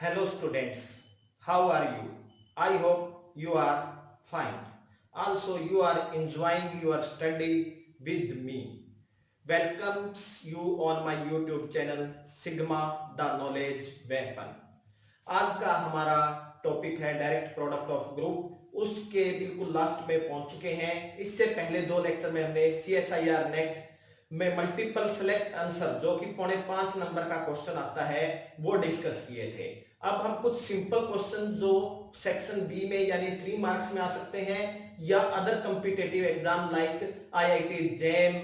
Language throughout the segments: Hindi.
Hello students, how are you? I hope you are fine. Also you are enjoying your study with me. Welcomes you on my YouTube channel Sigma the Knowledge Weapon. आज का हमारा टॉपिक है डायरेक्ट प्रोडक्ट ऑफ ग्रुप। उसके बिल्कुल लास्ट में पहुंच चुके हैं। इससे पहले दो लेक्चर में हमने CSIR नेट में मल्टीपल सेलेक्ट आंसर जो कि 5.5 नंबर का क्वेश्चन आता है वो डिस्कस किए थे। अब हम कुछ सिंपल क्वेश्चन जो सेक्शन बी में यानी 3 मार्क्स में आ सकते हैं या other competitive exam like IIT JAM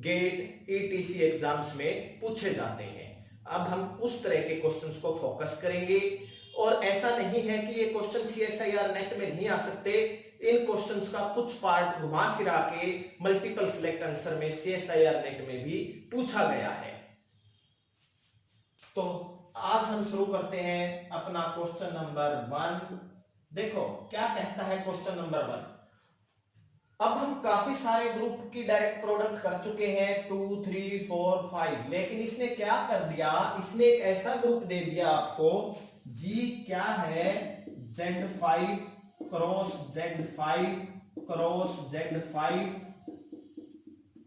GATE ETC exams में पूछे जाते हैं। अब हम उस तरह के क्वेश्चंस को फोकस करेंगे और ऐसा नहीं है कि ये क्वेश्चन CSIR नेट में नहीं आ सकते। इन क्वेश्चंस का कुछ पार्ट घुमा फिरा के मल्टीपल सिलेक्ट आंसर में CSIR नेट में भी पूछा गया है। तो आज हम शुरू करते हैं अपना क्वेश्चन नंबर 1। देखो क्या कहता है क्वेश्चन नंबर 1। अब हम काफी सारे ग्रुप की डायरेक्ट प्रोडक्ट कर चुके हैं 2, 3, 4, 5, लेकिन इसने क्या कर दिया, इसने एक ऐसा ग्रुप दे दिया आपको G क्या है Z5 cross Z5 cross Z5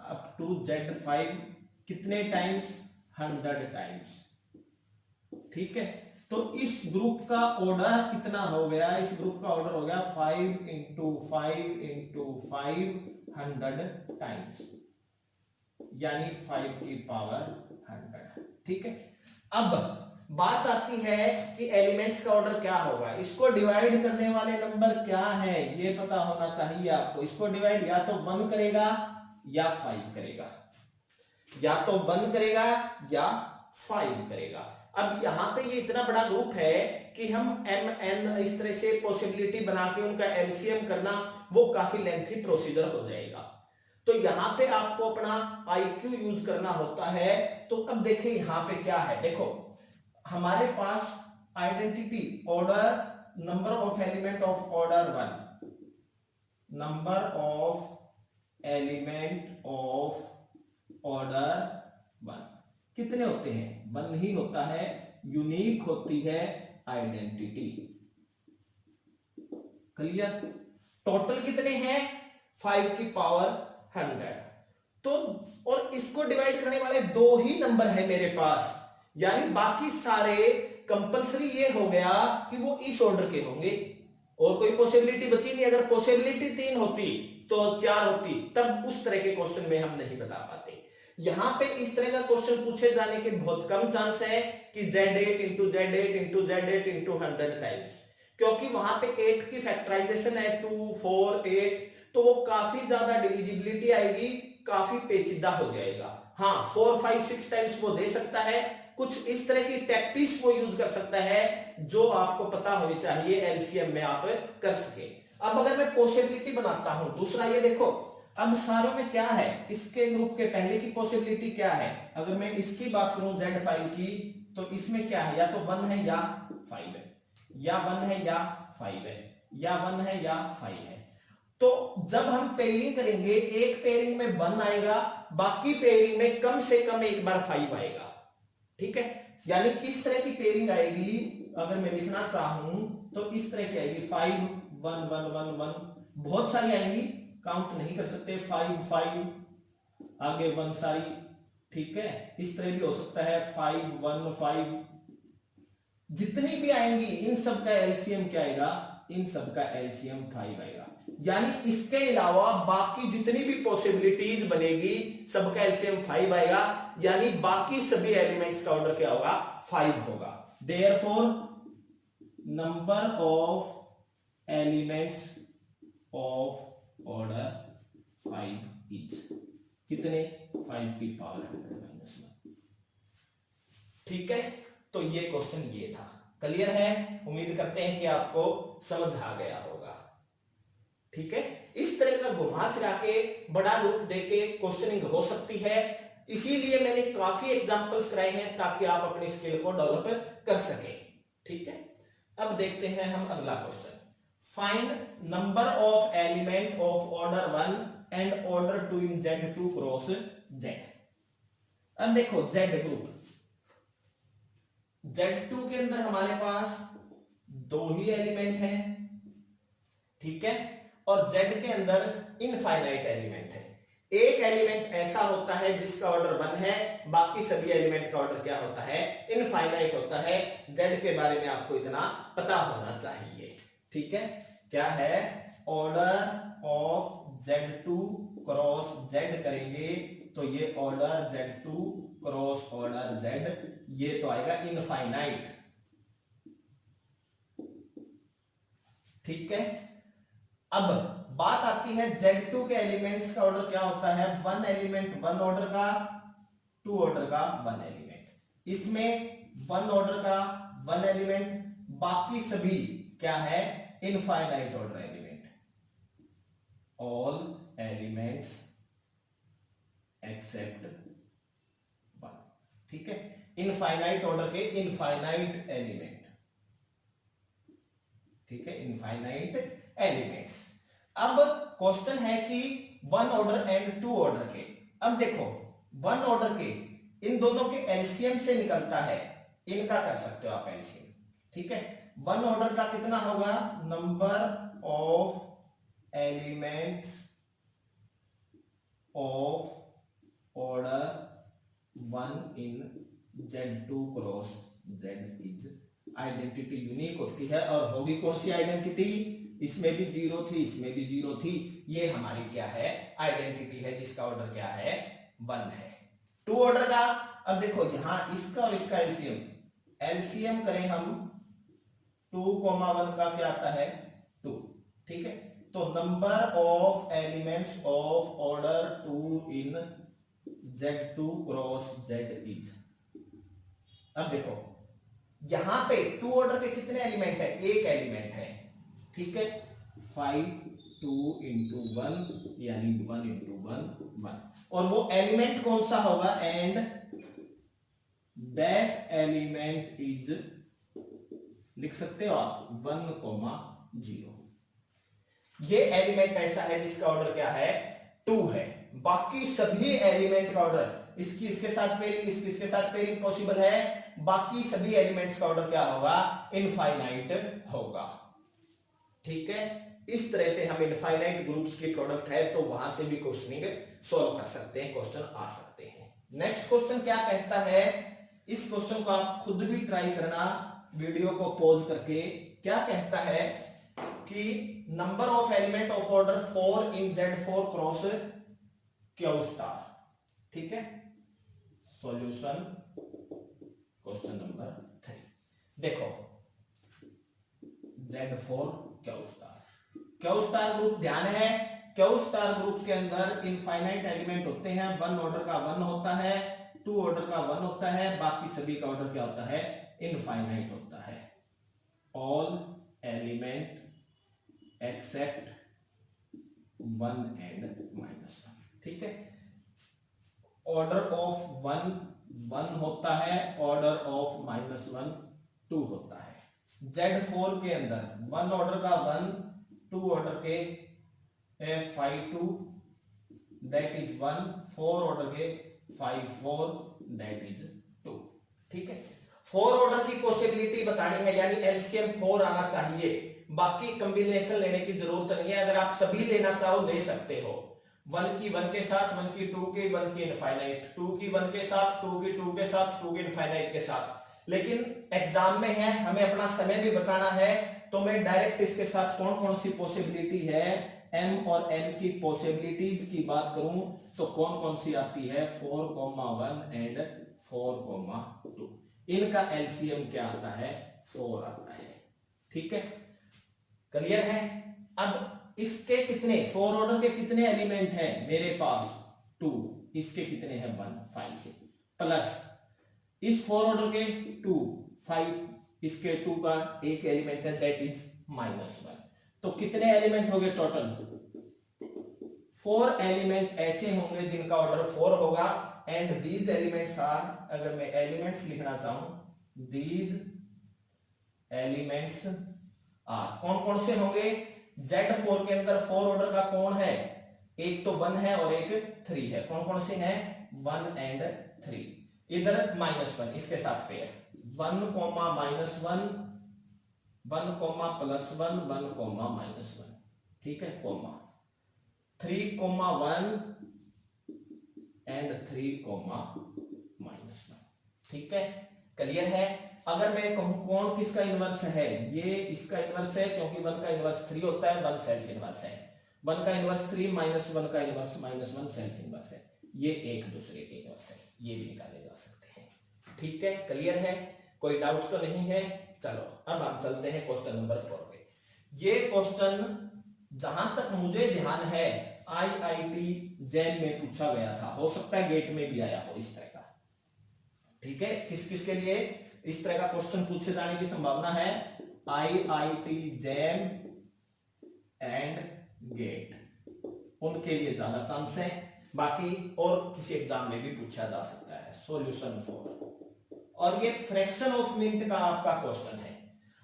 up to Z5 कितने टाइम्स 100 टाइम्स। ठीक है, तो इस ग्रुप का ऑर्डर कितना हो गया, इस ग्रुप का ऑर्डर हो गया 5 इंटू 5 इंटू 500 टाइम्स यानी 5 की पावर 100। ठीक है, अब बात आती है कि एलिमेंट्स का ऑर्डर क्या होगा। इसको डिवाइड करने वाले नंबर क्या है ये पता होना चाहिए आपको। इसको डिवाइड या तो 1 करेगा या 5 करेगा, या तो 1 करेगा या 5 करेगा। अब यहां पे ये इतना बड़ा ग्रुप है कि हम MN इस तरह से पॉसिबिलिटी बना के उनका LCM करना वो काफी लेंथी प्रोसीजर हो जाएगा। तो यहां पे आपको अपना IQ यूज करना होता है। तो अब देखिए यहां पे क्या है, देखो हमारे पास identity order number of element of order 1, number of element of order 1 कितने होते हैं, 1 ही होता है। यूनिक होती है आइडेंटिटी। क्लियर। टोटल कितने हैं 5 की पावर 100। तो और इसको डिवाइड करने वाले 2 ही नंबर है मेरे पास, यानी बाकी सारे कंपलसरी ये हो गया कि वो इस ऑर्डर के होंगे और कोई पॉसिबिलिटी बची नहीं। अगर पॉसिबिलिटी 3 होती तो 4 होती, तब उस तरह के क्वेश्चन में हम नहीं बता पाते। यहां पे इस तरह का क्वेश्चन पूछे जाने के बहुत कम चांस है कि Z8 into Z8 into Z8 into 100 times, क्योंकि वहां पे 8 की फैक्टराइजेशन है 2, 4, 8, तो वो काफी ज्यादा डिविजिबिलिटी आएगी, काफी पेचीदा हो जाएगा। हाँ 4, 5, 6 टाइम्स वो दे सकता है। कुछ इस तरह की टैक्टिक्स वो यूज कर सकता है जो आपको पता होनी चाहिए, LCM में आप कर सके। अब अगर मैं पॉसिबिलिटी बनाता हूं दूसरा, ये देखो अब सारों में क्या है, इसके ग्रुप के पहले की पॉसिबिलिटी क्या है। अगर मैं इसकी बात करूं Z5 की, तो इसमें क्या है, या तो 1 है या 5 है, या 1 है या 5 है, या 1 है या 5 है। तो जब हम पेयरिंग करेंगे एक पेयरिंग में 1 आएगा, बाकी पेयरिंग में कम से कम एक बार 5 आएगा। ठीक है, यानी किस तरह की पेयरिंग आएगी, अगर मैं लिखना चाहूं तो इस तरह की आएगी 5 1 1 1 1, बहुत सारी आएंगी, काउंट नहीं कर सकते। 5 5 आगे 1 सारी। ठीक है, इस तरह भी हो सकता है 5 1 5, जितनी भी आएंगी इन सब का LCM क्या आएगा, इन सब का LCM 5 आएगा। यानी इसके अलावा बाकी जितनी भी पॉसिबिलिटीज बनेगी सबका LCM 5 आएगा, यानी बाकी सभी एलिमेंट्स का ऑर्डर क्या होगा 5 होगा। Therefore number of elements of order 5 is कितने, 5 की पावर 100-1। ठीक है, तो ये क्वेश्चन ये था। क्लियर है, उम्मीद करते हैं कि आपको समझ आ गया होगा। ठीक है, इस तरह का घुमा फिरा के बड़ा ग्रुप देके क्वेश्चनिंग हो सकती है, इसीलिए मैंने काफी एग्जांपल्स कराए हैं ताकि आप अपनी स्किल को डेवलप कर सके। ठीक है, अब देखते हैं हम अगला question. Find number of element of order 1 and order 2 in Z2 cross Z। अब देखो Z ग्रुप Z2 के अंदर हमारे पास दो ही एलिमेंट हैं, ठीक है, और Z के अंदर इनफाइनाइट एलिमेंट है। एक एलिमेंट ऐसा होता है जिसका ऑर्डर 1 है, बाकी सभी एलिमेंट का ऑर्डर क्या होता है, इनफाइनाइट होता है। Z के बारे में आपको इतना पता होना चाहिए, ठीक है। क्या है, order of Z2 cross Z करेंगे तो ये order Z2 cross order Z, ये तो आएगा इनफाइनाइट, ठीक है। अब बात आती है Z2 के एलिमेंट्स का ऑर्डर क्या होता है, 1 एलिमेंट 1 ऑर्डर का, 2 ऑर्डर का 1 एलिमेंट। इसमें 1 ऑर्डर का 1 एलिमेंट, बाकी सभी क्या है, infinite order element. All elements except 1, ठीक है। इनफाइनाइट ऑर्डर के इनफाइनाइट एलिमेंट, ठीक है, इनफाइनाइट एलिमेंट्स। अब क्वेश्चन है कि 1 ऑर्डर एंड 2 ऑर्डर के, अब देखो 1 ऑर्डर के इन दोनों के एलसीएम से निकलता है, इनका कर सकते हो आप एलसीएम, ठीक है। 1 ऑर्डर का कितना होगा, number of elements of order 1 in Z2 cross Z is identity unique होती है, और होगी कौन सी आइडेंटिटी, इसमें भी 0 थी, इसमें भी 0 थी, ये हमारी क्या है, आइडेंटिटी है जिसका ऑर्डर क्या है, 1 है। 2 ऑर्डर का, अब देखो यहां इसका और इसका एलसीएम, एलसीएम करें हम 2,1 का क्या आता है, 2, ठीक है। तो number of elements of order 2 in Z2 cross Z is, अब देखो यहां पे 2 ऑर्डर के कितने एलिमेंट है, एक एलिमेंट है, ठीक है। 5 2 into 1 यानी 1 into 1 1, और वो एलिमेंट कौन सा होगा, एंड दैट एलिमेंट इज, लिख सकते हो आप 1,0। ये एलिमेंट ऐसा है जिसका ऑर्डर क्या है, 2 है। बाकी सभी एलिमेंट का ऑर्डर, इसकी इसके साथ पेयरिंग, इसकी इसके साथ पेयरिंग पॉसिबल है, बाकी सभी एलिमेंट्स का ऑर्डर क्या होगा, इनफाइनाइट होगा, ठीक है। इस तरह से हम इनफाइनाइट ग्रुप्स की प्रोडक्ट है तो वहां से भी क्वेश्चनिंग सॉल्व कर सकते हैं, क्वेश्चन आ सकते हैं। नेक्स्ट क्वेश्चन क्या कहता है, इस क्वेश्चन को आप खुद भी ट्राई करना वीडियो को पॉज करके। क्या कहता है कि number of element of order 4 in Z4 cross Q star, ठीक है। सॉल्यूशन क्वेश्चन नंबर 3, देखो Z4 क्यू स्टार ग्रुप, ध्यान है क्यू स्टार ग्रुप के अंदर इनफाइनाइट एलिमेंट होते हैं, 1 ऑर्डर का 1 होता है, 2 ऑर्डर का 1 होता है, बाकी सभी का ऑर्डर क्या होता है, इनफाइनाइट होता है। ऑल एलिमेंट एक्सेप्ट 1 एंड -1, ठीक है। ऑर्डर ऑफ 1 1 होता है, ऑर्डर ऑफ -1 2 होता है। Z4 के अंदर 1 ऑर्डर का 1, 2 ऑर्डर के 5 2 दैट इज 1, 4 ऑर्डर के 5 4 दैट इज 2, ठीक है। 4 ऑर्डर की पॉसिबिलिटी बतानी है, यानी एलसीएम 4 आना चाहिए, बाकी कॉम्बिनेशन लेने की जरूरत नहीं है। अगर आप सभी लेना चाहो ले सकते हो, 1 की 1 के साथ, 1 की 2 के, 1 की इनफाइनाइट, 2 की 1 के साथ, 2 की 2 के साथ, 2 की इनफाइनाइट के साथ। लेकिन एग्जाम में है, हमें अपना समय भी बचाना है, तो मैं डायरेक्ट इसके साथ कौन कौन सी पॉसिबिलिटी है, m और n की पॉसिबिलिटीज की बात करूं तो कौन कौन सी आती है, 4,1 एंड 4,2, इनका एलसीएम क्या आता है, 4 आता है, ठीक है। क्लियर है। अब इसके कितने 4 ऑर्डर के कितने एलिमेंट हैं मेरे पास, 2, इसके कितने हैं 1 5 से, प्लस इस 4 ऑर्डर के 2 5, इसके 2 का एक एलिमेंट है दैट इज -1, तो कितने एलिमेंट हो गए टोटल, 4 एलिमेंट ऐसे होंगे जिनका ऑर्डर 4 होगा। एंड दीज एलिमेंट्स आर, अगर मैं एलिमेंट्स लिखना चाहूं, दीज एलिमेंट्स आर, कौन कौन से होंगे, Z4 के अंदर 4 ऑर्डर का कौन है, एक तो 1 है और एक 3 है, कौन कौन से हैं, 1 एंड 3, इधर -1 इसके साथ पेयर, 1 कॉमा -1, 1 कॉमा +1, 1 कॉमा -1, ठीक है, कॉमा 3 कॉमा 1 एंड 3 कॉमा -1, ठीक है, क्लियर है। अगर मैं कहूं कौन किसका इनवर्स है, ये इसका इनवर्स है क्योंकि 1 का इनवर्स 3 होता है, 1 सेल्फ इनवर्स है, 1 का इनवर्स 3 -1 का इनवर्स -1 सेल्फ इनवर्स है, ये एक दूसरे के इनवर्स है, ये भी निकाले जा सकते हैं, ठीक है, क्लियर है, कोई डाउट तो नहीं है। चलो अब हम चलते हैं क्वेश्चन नंबर 4 पे। ये क्वेश्चन जहां तक मुझे ध्यान है IIT जैन में पूछा गया था, हो सकता है गेट में भी आया हो इस तरह का, ठीक है, किस किस के लिए इस तरह का क्वेश्चन पूछे जाने की संभावना है, IIT जैन एंड गेट, उनके लिए ज्यादा चांस है, बाकी और किसी एग्जाम में भी पूछा जा सकता है। सॉल्यूशन 4, और ये फ्रैक्शन ऑफ मिनट का आपका क्वेश्चन है,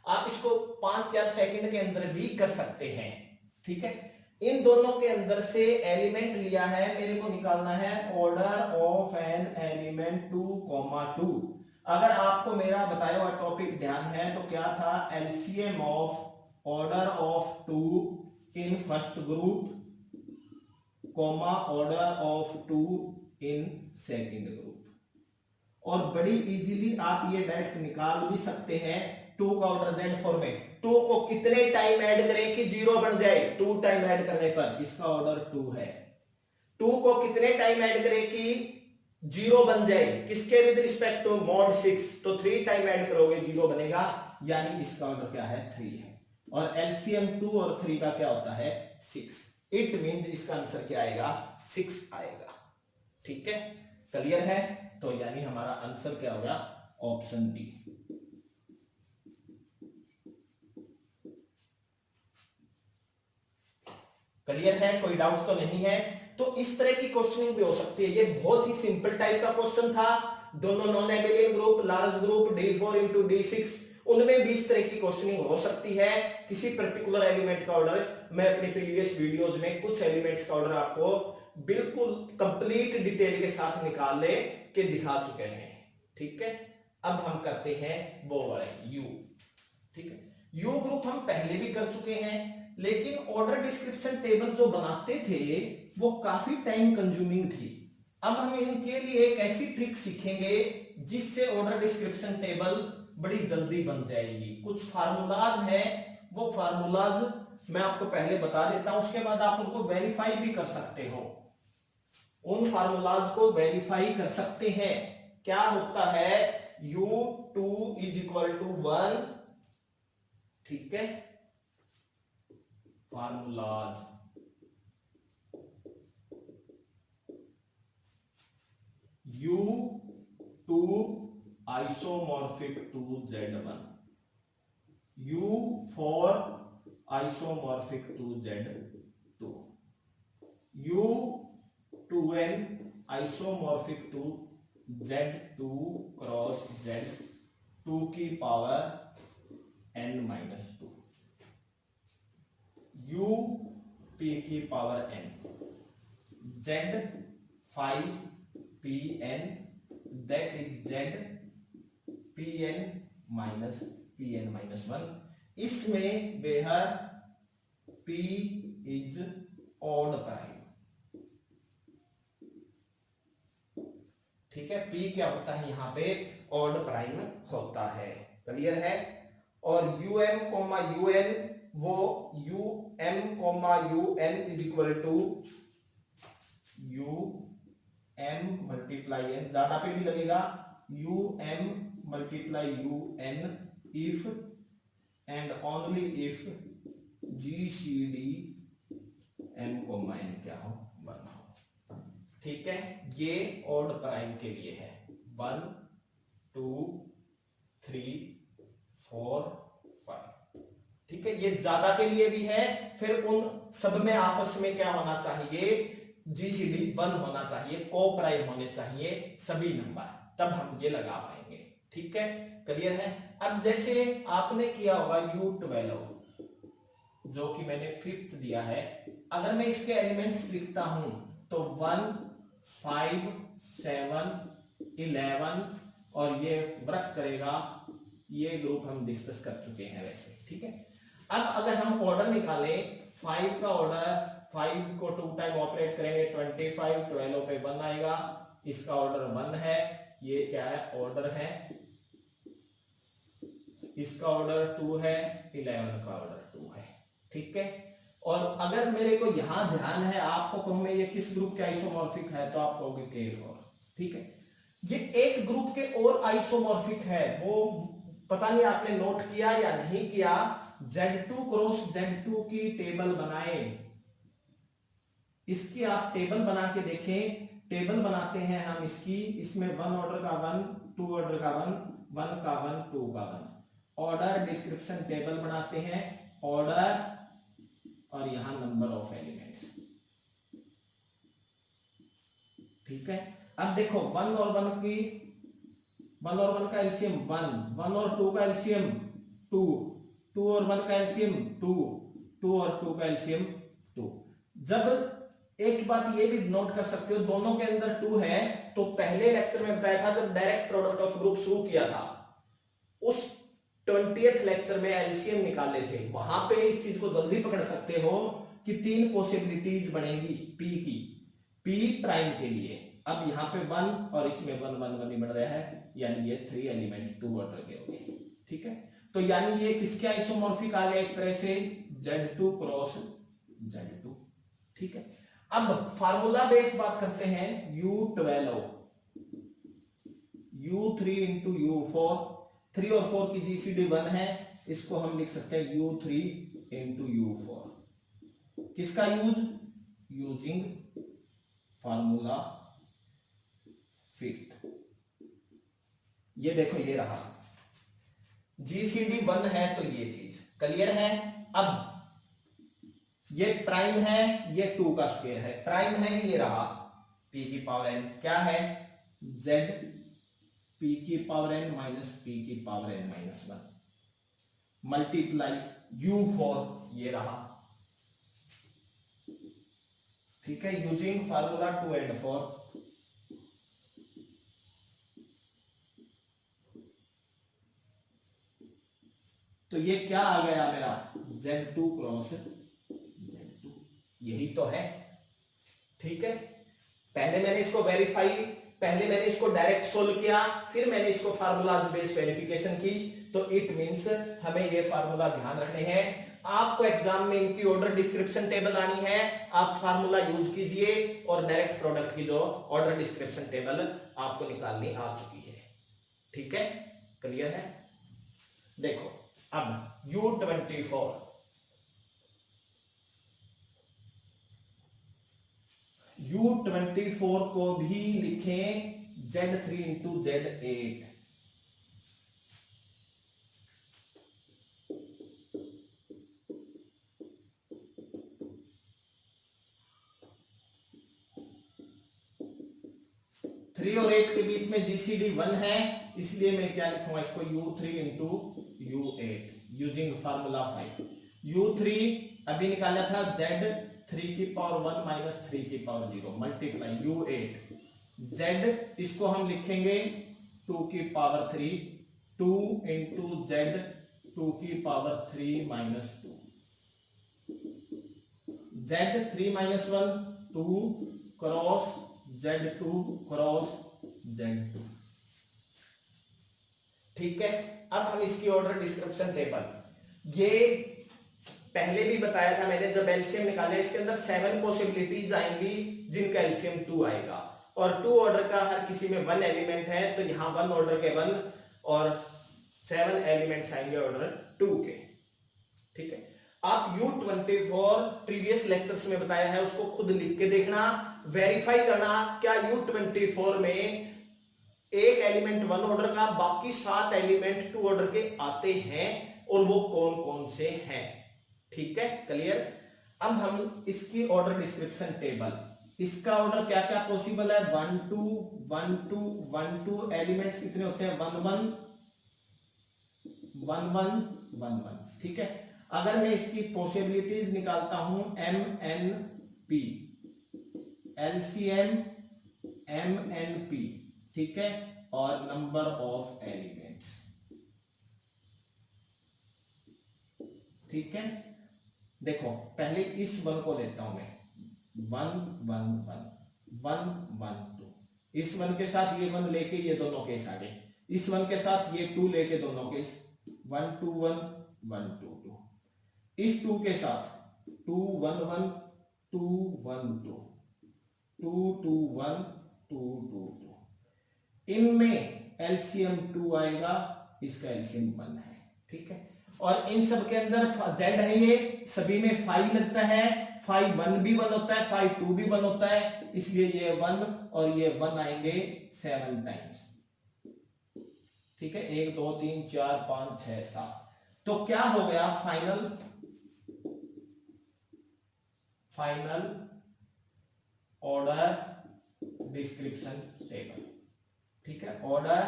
आप इसको 5 या सेकंड के अंदर भी कर सकते हैं, ठीक है। इन दोनों के अंदर से एलिमेंट लिया है, मेरे को निकालना है ऑर्डर ऑफ एन एलिमेंट 2,2। अगर आपको मेरा बताया हुआ टॉपिक ध्यान है तो क्या था, LCM of order of 2 in first group comma order of 2 in second group, और बड़ी इजीली आप ये डायरेक्ट निकाल भी सकते हैं 2 का ऑर्डर जेड फॉर्मेट। 2 को कितने टाइम ऐड करें कि 0 बन जाए, 2 टाइम ऐड करने पर इसका ऑर्डर 2 है। 2 को कितने टाइम ऐड करें कि 0 बन जाए, किसके विद रिस्पेक्ट टू mod 6, तो 3 टाइम ऐड करोगे 0 बनेगा, यानी इसका ऑर्डर क्या है, 3 है। और एलसीएम 2 और 3 का क्या होता है, 6। इट मींस इसका आंसर क्या आएगा, 6 आएगा, ठीक है, क्लियर है। तो यानी हमारा आंसर क्या होगा, ऑप्शन डी। क्लियर है, कोई डाउट तो नहीं है। तो इस तरह की क्वेश्चनिंग भी हो सकती है, ये बहुत ही सिंपल टाइप का क्वेश्चन था, दोनों non Abelian group, large group D4 into D6, उनमें भी इस तरह की क्वेश्चनिंग हो सकती है। किसी पर्टिकुलर एलिमेंट का ऑर्डर, मैं अपनी प्रीवियस वीडियोस में कुछ एलिमेंट्स का ऑर्डर आपको बिल्कुल कंप्लीट डिटेल के साथ निकाल के दिखा चुके हैं, ठीक है। अब हम करते हैं वो वाले यू, ठीक है। यू ग्रुप हम पहले भी कर चुके हैं, लेकिन ऑर्डर डिस्क्रिप्शन टेबल जो बनाते थे वो काफी टाइम कंज्यूमिंग थी। अब हम इनके लिए एक ऐसी ट्रिक सीखेंगे जिससे ऑर्डर डिस्क्रिप्शन टेबल बड़ी जल्दी बन जाएगी। कुछ फार्मूलाज हैं, वो फार्मूलाज मैं आपको पहले बता देता हूं, उसके बाद आप उनको वेरीफाई भी कर सकते हो। उन फार्मूलाज को वेरीफाई कर सकते हैं। क्या होता है, u2 = 1, ठीक है, formulas u2 isomorphic to z1, u4 isomorphic to z2, u2n isomorphic to z2 cross z2 की पावर n-2, u p की power n, z phi pn, that is z pn minus pn minus 1। इसमें where p is odd prime, ठीक है, p क्या होता है यहाँ पे, ऑड प्राइम होता है, क्लियर है। और um, un वो um, un is equal to um multiply n, ज्यादा पे भी लगेगा, um multiply un if and only if GCD m, n क्या हो, 1 हो, ठीक है। ये ऑड प्राइम के लिए है, 1 2 3 4 5, ठीक है। ये ज्यादा के लिए भी है, फिर उन सब में आपस में क्या होना चाहिए, GCD 1 होना चाहिए, को प्राइम होने चाहिए सभी नंबर, तब हम ये लगा पाएंगे, ठीक है, क्लियर है। अब जैसे आपने किया होगा U12 जो कि मैंने 5th दिया है, अगर मैं इसके एलिमेंट्स लिखता हूं तो 1 5 7 11 और ये वर्क करेगा ये ग्रुप हम डिस्कस कर चुके हैं वैसे, ठीक है। अब अगर हम ऑर्डर निकालें 5 का ऑर्डर, 5 को 2 टाइम ऑपरेट करेंगे 25, 12 पे 1 आएगा, इसका ऑर्डर 1 है, ये क्या है ऑर्डर है, इसका ऑर्डर 2 है, 11 का ऑर्डर 2 है, ठीक है। और अगर मेरे को यहां ध्यान है, आपको कहूं मैं ये किस ग्रुप के आइसोमॉर्फिक है, तो आप कहोगे K4, ठीक है। ये एक ग्रुप के और आइसोमॉर्फिक है, वो पता नहीं आपने नोट किया या नहीं किया। Z2 क्रॉस Z2 की टेबल बनाए, इसकी आप टेबल बना के देखें। टेबल बनाते हैं हम इसकी, इसमें 1 ऑर्डर का 1, 2 ऑर्डर का 1, 1 का 1, 2 का 1, ऑर्डर डिस्क्रिप्शन टेबल बनाते हैं, ऑर्डर और यहां नंबर ऑफ एलिमेंट्स, ठीक है। अब देखो 1 और 1 का एलसीएम 1, 1 और 2 का एलसीएम 2, 2 और 1 का एलसीएम 2, 2 और 2 का एलसीएम 2। जब एक बात ये भी नोट कर सकते हो, दोनों के अंदर 2 है, तो पहले लेक्चर में बताया था जब डायरेक्ट प्रोडक्ट ऑफ ग्रुप शुरू किया था, उस 20th लेक्चर में एलसीएम निकाले थे, वहां पे इस चीज को जल्दी पकड़ सकते हो कि 3 पॉसिबिलिटीज बनेगी पी की, पी प्राइम के लिए। अब यहाँ पे 1 और इसमें 1 1 1 ही बन रहा है, यानी ये 3 एलिमेंट 2 ऑर्डर के हो गए, ठीक है। तो यानी ये किसके आइसोमॉर्फिक आ गया एक तरह से, Z2 क्रॉस Z2, ठीक है। अब फार्मूला बेस बात करते हैं, U12 U3 इंटू U4, 3 और 4 की जीसीडी 1 है, इसको हम लिख सकते हैं U3 इंटू U4। किसका यूज, यूजिंग फार्मूला 5th। ये देखो ये रहा, जीसीडी 1 है तो ये चीज क्लियर है। अब ये प्राइम है, ये 2 का स्क्वायर है, प्राइम है ये रहा p की पावर n, क्या है z p की पावर n माइनस p की power n minus 1 multiply U4, ये रहा, ठीक है, यूजिंग फार्मूला 2 and 4। तो ये क्या आ गया मेरा, Z2 क्रॉस Z2, यही तो है, ठीक है। पहले मैंने इसको वेरीफाई, पहले मैंने इसको डायरेक्ट सोल्व किया, फिर मैंने इसको फार्मूलाज बेस्ड वेरिफिकेशन की, तो इट मींस हमें ये फार्मूला ध्यान रखने हैं। आपको एग्जाम में इनकी ऑर्डर डिस्क्रिप्शन टेबल आनी है, आप फार्मूला यूज कीजिए और डायरेक्ट प्रोडक्ट की जो ऑर्डर डिस्क्रिप्शन टेबल आपको निकालनी आ चुकी है, ठीक है, क्लियर है। देखो अब U24, U24 को भी लिखें Z3 इंटू Z8, थ्री और 8 के बीच में जीसीडी 1 है, इसलिए मैं क्या लिखूंगा इसको U3 into U8 using formula 5। U3 अभी निकाला था Z3 की पावर 1 माइनस 3 की पावर 0 मल्टीप्लाई U8, Z इसको हम लिखेंगे 2 की पावर 3, 2 इंटू Z 2 की power 3 minus 2, Z3 minus 1 2 cross Z2 cross Z2, ठीक है। अब हम इसकी ऑर्डर डिस्क्रिप्शन टेबल, ये पहले भी बताया था मैंने, जब एलसीएम निकाले इसके अंदर 7 पॉसिबिलिटीज आएंगी जिनका एलसीएम 2 आएगा, और 2 ऑर्डर का हर किसी में 1 एलिमेंट है, तो यहां 1 ऑर्डर के 1 और 7 एलिमेंट्स आएंगे ऑर्डर 2 के, ठीक है। आप U24 प्रीवियस लेक्चर्स में बताया है, उसको खुद लिख के देखना, वेरीफाई करना क्या U24 में एक एलिमेंट 1 ऑर्डर का, बाकी 7 एलिमेंट 2 ऑर्डर के आते हैं, और वो कौन कौन से हैं, ठीक है, क्लियर। अब हम इसकी ऑर्डर डिस्क्रिप्शन टेबल, इसका ऑर्डर क्या क्या पॉसिबल है, 1 2 1 2 1 2, एलिमेंट्स कितने होते हैं 1 1 1 1 1 1, ठीक है। अगर मैं इसकी पॉसिबिलिटीज निकालता हूं MNP, LCM MNP, ठीक है, और नंबर ऑफ एलिमेंट्स, ठीक है, देखो पहले इस 1 को लेता हूं मैं, 1 1 1 1 1 2, इस 1 के साथ ये 1 लेके ये दोनों केस आ गए, इस 1 के साथ ये 2 लेके दोनों केस, 1 2 1 1 2 2, इस 2 के साथ 2 1 1 2 1 2 2 2 1 2 2 2, इनमें एलसीएम 2 आएगा, इसका एलसीएम 1 है। ठीक है, और इन सब के अंदर जेड है, ये सभी में फाइव लगता है, फाइव 1 भी 1 होता है, फाइव 2 भी 1 होता है, इसलिए ये 1 और ये 1 आएंगे 7 टाइम्स। ठीक है, 1 2 3 4 5 6 7, तो क्या हो गया, फाइनल ऑर्डर डिस्क्रिप्शन टेबल। ठीक है, ऑर्डर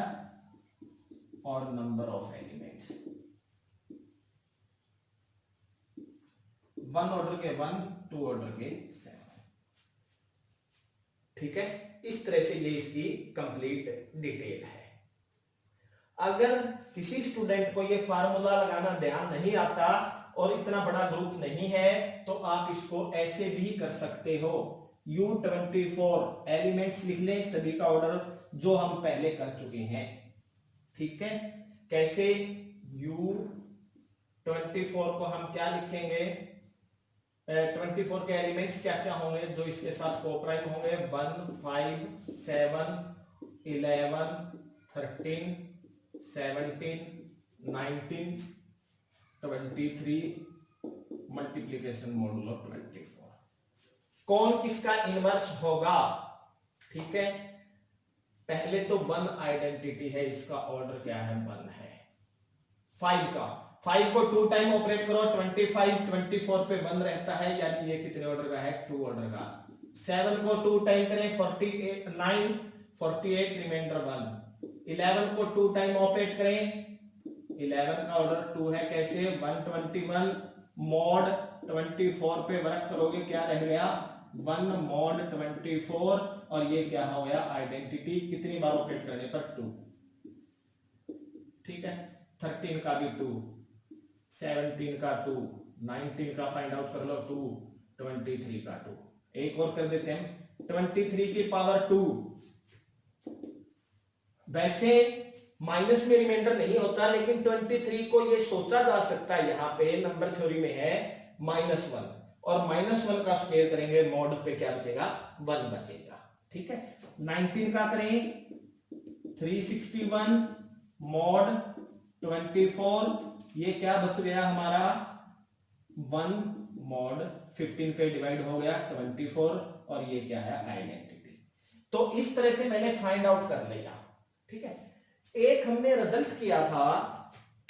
और नंबर ऑफ एलिमेंट्स, 1 ऑर्डर के 1, 2 ऑर्डर के 7। ठीक है, इस तरह से ये इसकी कंप्लीट डिटेल है। अगर किसी स्टूडेंट को ये फार्मूला लगाना ध्यान नहीं आता और इतना बड़ा ग्रुप नहीं है, तो आप इसको ऐसे भी कर सकते हो, U24 एलिमेंट्स लिख लें, सभी का ऑर्डर जो हम पहले कर चुके हैं। ठीक है, कैसे, U24 को हम क्या लिखेंगे, 24 के एलिमेंट्स क्या क्या होंगे जो इसके साथ कोप्राइम होंगे, 1 5 7 11 13 17 19 23 मल्टीप्लीकेशन मॉडुलो 24। कौन किसका इनवर्स होगा? ठीक है, पहले तो 1 आइडेंटिटी है, इसका ऑर्डर क्या है, 1 है। 5 का, 5 को 2 टाइम ऑपरेट करो, 25 24 पे 1 रहता है, यानी ये कितने ऑर्डर का है, 2 ऑर्डर का। 7 को 2 टाइम करें, 48 9 48 रिमाइंडर 1। 11 को 2 टाइम ऑपरेट करें, 11 का ऑर्डर 2 है, कैसे, 121 मॉड 24 पे वर्क करोगे, क्या रह गया, 1 मॉड 24, और ये क्या हो गया, आइडेंटिटी, कितनी बार ऑपरेट करने पर, 2। ठीक है, 13 का भी 2, 17 का 2, 19 का फाइंड आउट कर लो 2, 23 का 2। एक और कर देते हैं, 23 की पावर 2। वैसे माइनस में रिमाइंडर नहीं होता, लेकिन 23 को ये सोचा जा सकता है, यहां पे नंबर थ्योरी में है -1, और -1 का स्क्वायर करेंगे, मॉड पे क्या बचेगा, 1 बचेगा। ठीक है, 19 का करें, 361 मॉड 24, ये क्या बच गया हमारा, 1 मॉड 15 पे डिवाइड हो गया 24, और ये क्या है, आइडेंटिटी। तो इस तरह से मैंने फाइंड आउट कर लिया। ठीक है, एक हमने रिजल्ट किया था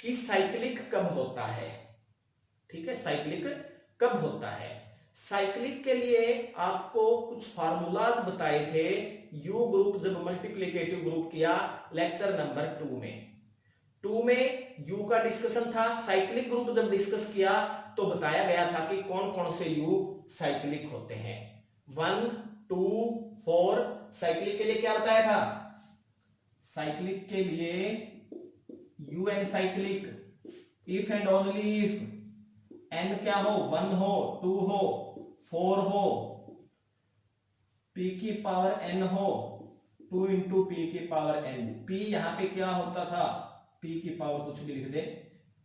कि साइक्लिक कब होता है। ठीक है, साइक्लिक कब होता है, साइक्लिक के लिए आपको कुछ फार्मूलाज बताए थे, यू ग्रुप जब मल्टीप्लिकेटिव ग्रुप किया लेक्चर नंबर 2 में यू का डिस्कशन था। साइक्लिक ग्रुप जब डिस्कस किया तो बताया गया था कि कौन कौन से यू साइक्लिक होते हैं, 1 2 4। साइक्लिक के लिए क्या बताया था, साइक्लिक के लिए U n cyclic, if and only if n क्या हो, 1 हो 2 हो 4 हो, p की पावर n हो, 2 इंटू पी की पावर n। p यहां पे क्या होता था, p की पावर कुछ भी लिख दे,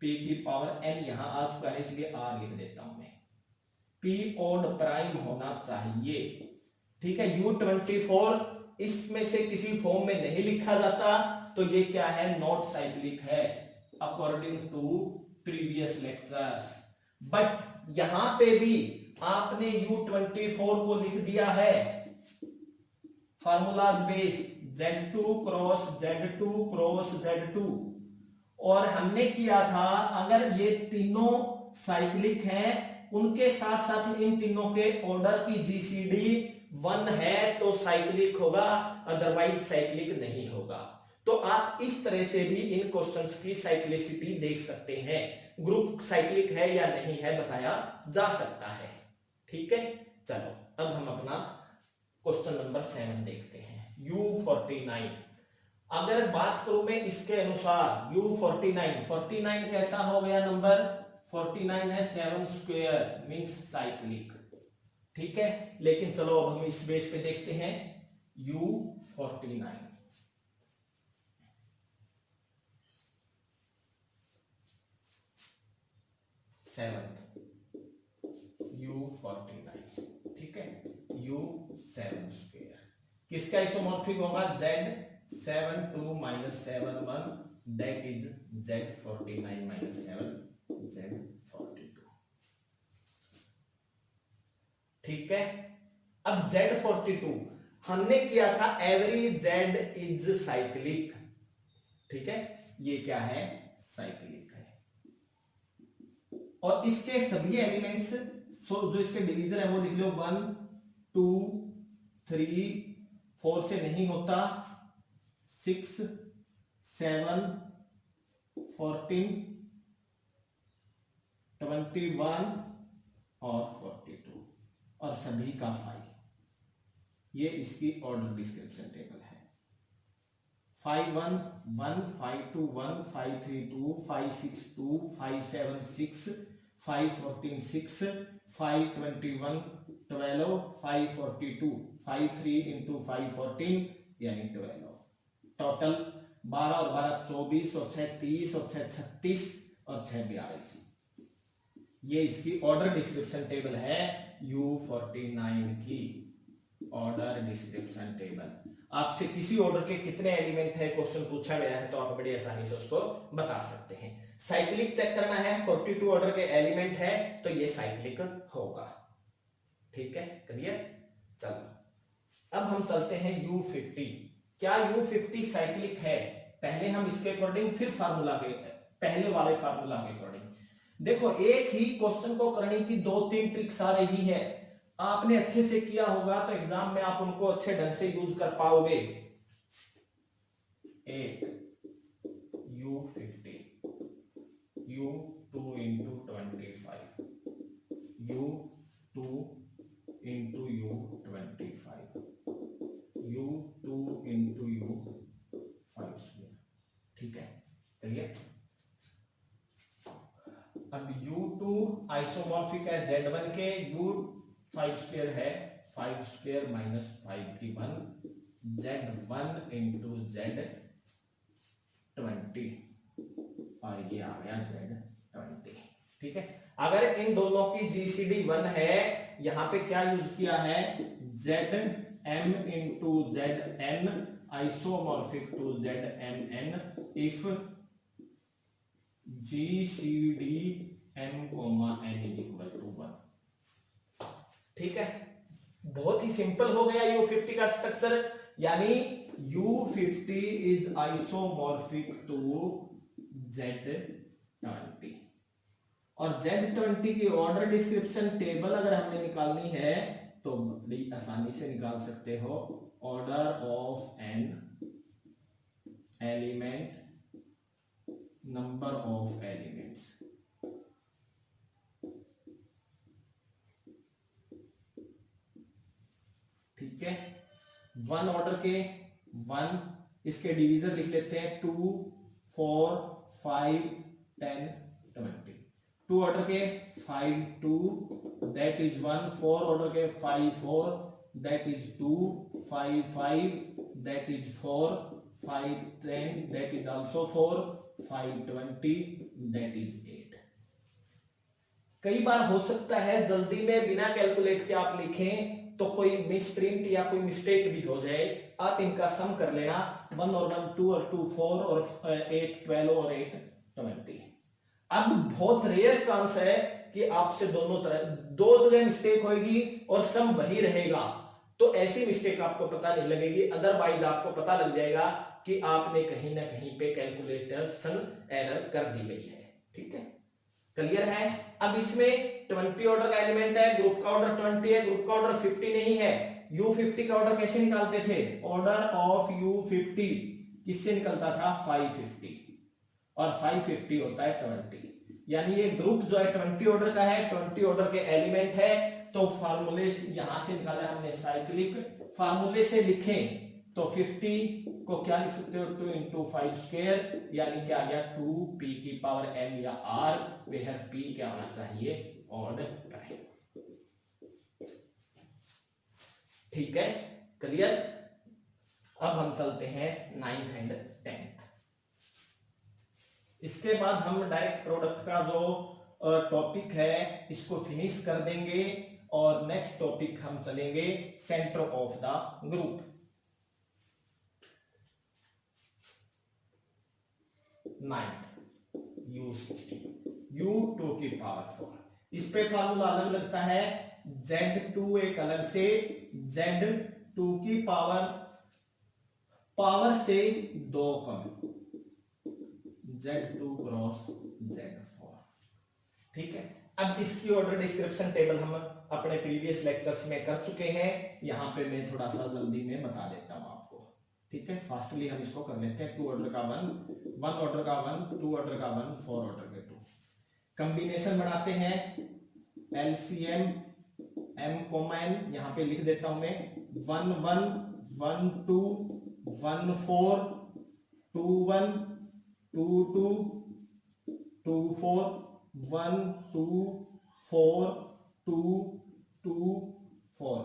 p की पावर n यहां आ चुका है, इसलिए r लिख देता हूं मैं, p ऑड प्राइम होना चाहिए। ठीक है, U24 इसमें से किसी फॉर्म में नहीं लिखा जाता, तो ये क्या है, नॉट साइक्लिक है according to previous lectures. But यहां पे भी आपने U24 को लिख दिया है formulas base, Z2 cross Z2 cross Z2, और हमने किया था अगर ये तीनों साइक्लिक हैं, उनके साथ साथ इन तीनों के ऑर्डर की जीसीडी 1 है तो साइक्लिक होगा, अदरवाइज साइक्लिक नहीं होगा। तो आप इस तरह से भी इन क्वेश्चंस की साइक्लिसिटी देख सकते हैं, ग्रुप साइक्लिक है या नहीं है बताया जा सकता है। ठीक है, चलो अब हम अपना क्वेश्चन नंबर 7 देखते हैं। U49, अगर बात करूं मैं इसके अनुसार U49 कैसा हो गया नंबर 49 है, 7 स्क्वायर मींस साइक्लिक। ठीक है, लेकिन चलो अब हम इस बेस पे देखते हैं U49। U49, ठीक है, U7 स्क्वायर किसका आइसोमॉर्फिक होगा? Z 7 2 minus 7 1 that is Z49 minus 7 Z42। ठीक है, अब Z42 हमने किया था एवरी Z इज साइक्लिक। ठीक है, ये क्या है? साइक्लिक है। और इसके सभी एलिमेंट्स जो इसके डिवीजन है वो लिख लो 1 2 3 4 से नहीं होता, 6 7 14 21 और 42 और सभी का 5। ये इसकी ऑर्डर डिस्क्रिप्शन टेबल है। 5 1 1 5 2 1 5 3 2 5 6 2 5 7 6 5 14 6 5 21 12 5 42 5 3 into 5 14 यानी 12। टोटल 12 और 12 24 और 6 30 और 6 36 और 6 42। ये इसकी ऑर्डर डिस्क्रिप्शन टेबल है U49 की ऑर्डर डिस्क्रिप्शन टेबल। आपसे किसी ऑर्डर के कितने एलिमेंट है क्वेश्चन पूछा गया है तो आप बड़ी आसानी से उसको बता सकते हैं। साइक्लिक चेक करना है, 42 ऑर्डर के एलिमेंट है तो ये साइक्लिक होगा। ठीक है, क्लियर? चलो अब हम चलते हैं U50। क्या U50 साइक्लिक है? पहले हम इसके अकॉर्डिंग फिर फार्मूला के पहले वाले फार्मूला के अकॉर्डिंग देखो, एक ही क्वेश्चन को करने की 2-3 ट्रिक्स आ रही है। आपने अच्छे से किया होगा तो एग्जाम में आप उनको अच्छे ढंग से यूज कर पाओगे। एक U50 U2 into 25 U2 into U25 U2 into U5 square. ठीक है, क्लियर? अब U2 आइसोमॉर्फिक है Z1 के, U5 स्क्वायर है 5 स्क्वायर माइनस 5 की 1 Z1 इंटू Z20 और ये आ गया Z20। ठीक है, अगर इन दोनों की GCD 1 है, यहां पे क्या यूज किया है? Zm into Zn isomorphic to Zmn if GCD m, n is equal to 1। ठीक है, बहुत ही सिंपल हो गया U50 का स्ट्रक्चर, यानी U50 is isomorphic to Z20। और Z20 की ऑर्डर डिस्क्रिप्शन टेबल अगर हमने निकालनी है तो बड़ी आसानी से निकाल सकते हो। Order of an element, number of elements. ठीक है, 1 ऑर्डर के 1, इसके डिवीजर लिख लेते हैं 2 4 5 10 20। 2 ऑर्डर के 5 2 दैट इज 1, 4 ऑर्डर के 5 4 that is 2, 5 5 that is 4, 5 10 that is also 4, 5 20 that is 8। कई बार हो सकता है जल्दी में बिना कैलकुलेट के आप लिखें तो कोई मिसप्रिंट या कोई मिस्टेक भी हो जाए। आप इनका सम कर लेना, 1 और 1 2 और 2 4 और 8 12 और 8 20। अब बहुत रेयर चांस है कि आपसे दोनों तरह दो जगह मिस्टेक होगी और सम वही रहेगा, तो ऐसी मिस्टेक आपको पता नहीं लगेगी। अदरवाइज आपको पता लग जाएगा कि आपने कहीं ना कहीं पे कैलकुलेशन एरर कर दी गई है। ठीक है, क्लियर है? अब इसमें 20 ऑर्डर का एलिमेंट है, ग्रुप का ऑर्डर 20 है, ग्रुप का ऑर्डर 50 नहीं है। U50 का ऑर्डर कैसे निकालते थे? ऑर्डर ऑफ U50 किससे निकलता था? 550, और 550 होता है 20, यानी ये ग्रुप जो है 20 ऑर्डर का है, 20 ऑर्डर के एलिमेंट है। तो फार्मूले यहां से निकाला हमने साइक्लिक, फार्मूले से लिखें तो 50 को क्या लिख सकते हो 2 इंटू 5 स्क्वायर, यानी क्या आ गया 2p की पावर m या r, वेयर p क्या होना चाहिए ऑड प्राइम। ठीक है, क्लियर। अब हम चलते हैं 9th एंड 10th। इसके बाद हम डायरेक्ट प्रोडक्ट का जो टॉपिक है इसको फिनिश कर देंगे और नेक्स्ट टॉपिक हम चलेंगे centre of the group. 9th u2 की पावर 4। इस पे फार्मूला अलग लगता है, z2 एक अलग से, z2 की पावर से 2 कम, z2 क्रॉस z4। ठीक है, अब इसकी ऑर्डर डिस्क्रिप्शन टेबल हम अपने प्रीवियस लेक्चर्स में कर चुके हैं, यहां पे मैं थोड़ा सा जल्दी में बता देता हूं आपको। ठीक है, फास्टली हम इसको कर लेते हैं। 2 ऑर्डर का 1, 1 ऑर्डर का 1, 2 ऑर्डर का 1, 4 ऑर्डर के 2। कंबिनेशन बनाते हैं, एलसीएम m, n यहां पे लिख देता हूं मैं 1 1 1 2 1 4 2 1 2 2 2 4 1 2 4 2 2 4।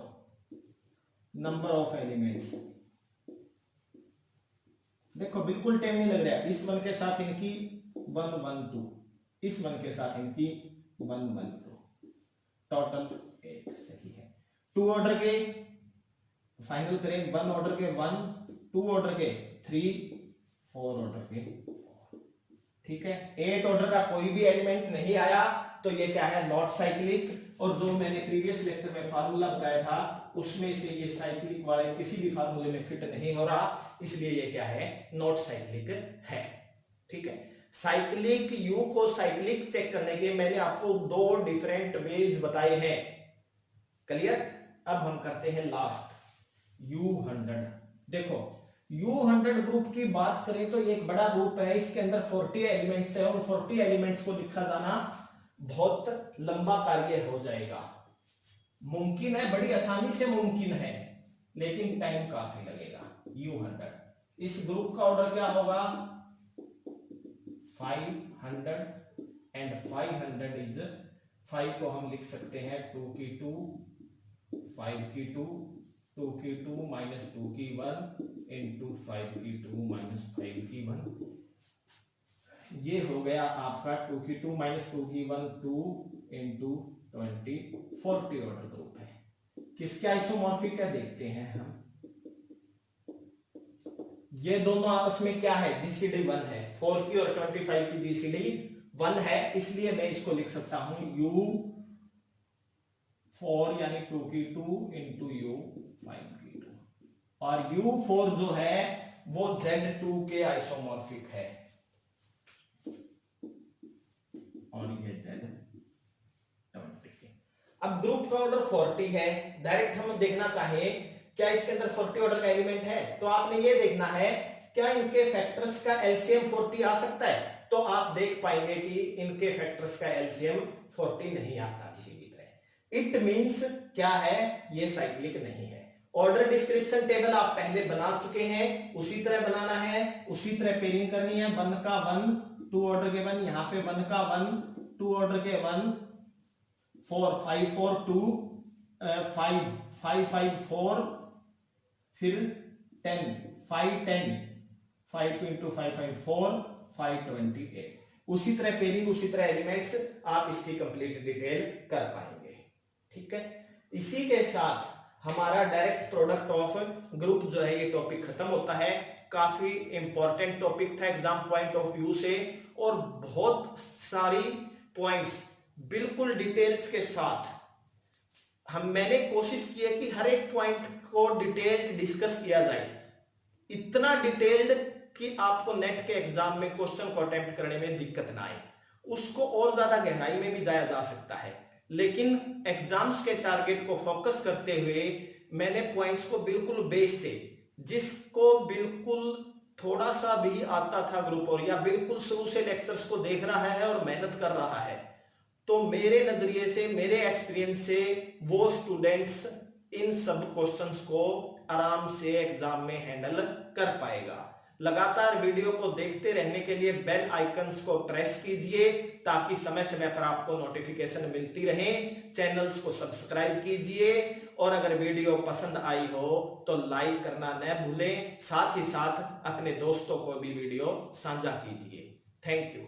नंबर ऑफ एलिमेंट्स देखो बिल्कुल टाइम नहीं लग रहा है। इस 1 के साथ इनकी 1 1 2, इस 1 के साथ इनकी 1 1 2, टोटल 8 सही है। 2 ऑर्डर के फाइनल करें, 1 ऑर्डर के 1, 2 ऑर्डर के 3, 4 ऑर्डर के 4। ठीक है, 8 ऑर्डर का कोई भी एलिमेंट नहीं आया तो ये क्या है नॉट साइक्लिक। और जो मैंने प्रीवियस लेक्चर में फार्मूला बताया था उसमें से ये साइक्लिक वाले किसी भी फार्मूले में फिट नहीं हो रहा, इसलिए ये क्या है नॉट साइक्लिक है। ठीक है, साइक्लिक यू को साइक्लिक चेक करने के मैंने आपको 2 डिफरेंट वेज बताए हैं। क्लियर। अब हम करते हैं लास्ट U100। देखो U100 ग्रुप की बात करें तो ये एक बड़ा ग्रुप है, इसके अंदर 40 एलिमेंट्स है और 40 एलिमेंट्स को लिखा जाना बहुत लंबा कार्य हो जाएगा। मुमकिन है, बड़ी आसानी से मुमकिन है, लेकिन टाइम काफी लगेगा। U100 इस ग्रुप का ऑर्डर क्या होगा 500 एंड 500 इज 5 को हम लिख सकते हैं 2 की 2, 5 की 2, 2 की 2 माइनस 2 की 1 इंटू 5 की 2 माइनस 5 की 1। ये हो गया आपका 2 की 2 माइनस 2 की 1 2 इंटू 20 40 ऑर्डर ग्रुप है। किसके आइसोमॉर्फिक है देखते हैं हम। ये दोनों आपस में क्या है जीसीडी 1 है, 4 की और 25 की जीसीडी 1 है, इसलिए मैं इसको लिख सकता हूं U4 यानी 2 की 2 इंटू U5 की 2, और U4 जो है वो Z2 के आइसोमॉर्फिक है और ये Z20 के। अब ग्रुप का ऑर्डर 40 है, डायरेक्ट हम देखना चाहें क्या इसके अंदर 40 ऑर्डर का एलिमेंट है, तो आपने ये देखना है क्या इनके फैक्टर्स का एलसीएम 40 आ सकता है। तो आप देख पाएंगे कि इनके फैक्टर्स का एलसीएम 40 नहीं आता किसी भी तरह। इट मींस क्या है, ये साइक्लिक नहीं है। ऑर्डर डिस्क्रिप्शन टेबल आप पहले बना चुके हैं, उसी तरह बनाना है, उसी तरह पेयरिंग करनी है। 1 का 1, 2 ऑर्डर के 1, यहां पे 1 का 1, 2 ऑर्डर के 1, 4 5 4 2 5 5 5 4, फिर 10 5 10 5 2 into 5 5 4 5 28। उसी तरह पेयरिंग, उसी तरह एलिमेंट्स आप इसकी कंप्लीट डिटेल कर पाएंगे। ठीक है, इसी के साथ हमारा डायरेक्ट प्रोडक्ट ऑफ ग्रुप जो है ये टॉपिक खत्म होता है। काफी इंपॉर्टेंट टॉपिक था एग्जाम पॉइंट ऑफ व्यू से, और बहुत सारी पॉइंट्स बिल्कुल डिटेल्स के साथ मैंने कोशिश की है कि हर एक पॉइंट को डिटेल डिस्कस किया जाए, इतना डिटेल्ड कि आपको नेट के एग्जाम में क्वेश्चन को अटेम्प्ट करने में दिक्कत ना आए। उसको और ज्यादा गहराई में भी जाया जा सकता है, लेकिन एग्जाम्स के टारगेट को फोकस करते हुए मैंने पॉइंट्स को बिल्कुल बेस से, जिसको बिल्कुल थोड़ा सा भी आता था ग्रुप और या बिल्कुल शुरू से लेक्चर्स को देख रहा है और मेहनत कर रहा है, तो मेरे नजरिए से, मेरे एक्सपीरियंस से वो स्टूडेंट्स इन सब क्वेश्चंस को आराम से एग्जाम में हैंडल कर पाएगा। लगातार वीडियो को देखते रहने के लिए बेल आइकन्स को प्रेस कीजिए ताकि समय समय पर आपको नोटिफिकेशन मिलती रहे। चैनल्स को सब्सक्राइब कीजिए और अगर वीडियो पसंद आई हो तो लाइक करना न भूलें। साथ ही साथ अपने दोस्तों को भी वीडियो साझा कीजिए। Thank you.